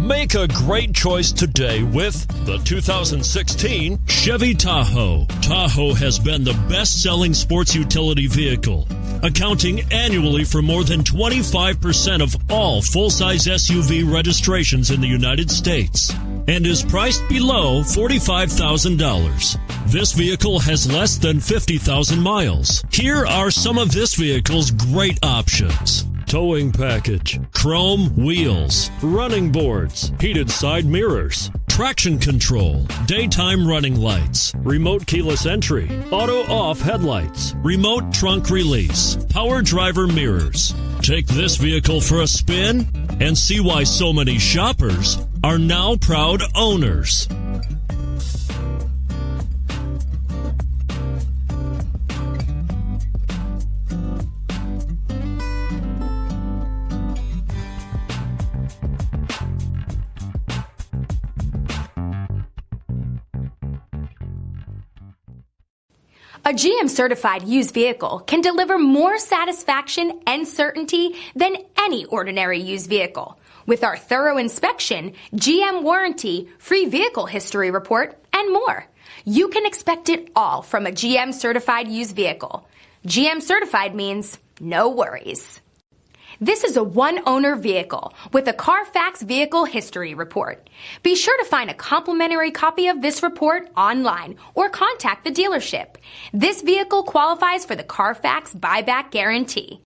Make a great choice today with the 2016 Chevy Tahoe. Tahoe has been the best-selling sports utility vehicle, accounting annually for more than 25% of all full-size SUV registrations in the United States, and is priced below $45,000. This vehicle has less than 50,000 miles. Here are some of this vehicle's great options: towing package, chrome wheels, running boards, heated side mirrors, traction control, daytime running lights, remote keyless entry, auto off headlights, remote trunk release, power driver mirrors. Take this vehicle for a spin and see why so many shoppers are now proud owners. A GM-certified used vehicle can deliver more satisfaction and certainty than any ordinary used vehicle. With our thorough inspection, GM warranty, free vehicle history report, and more. You can expect it all from a GM-certified used vehicle. GM-certified means no worries. This is a one-owner vehicle with a Carfax Vehicle History Report. Be sure to find a complimentary copy of this report online or contact the dealership. This vehicle qualifies for the Carfax Buyback Guarantee.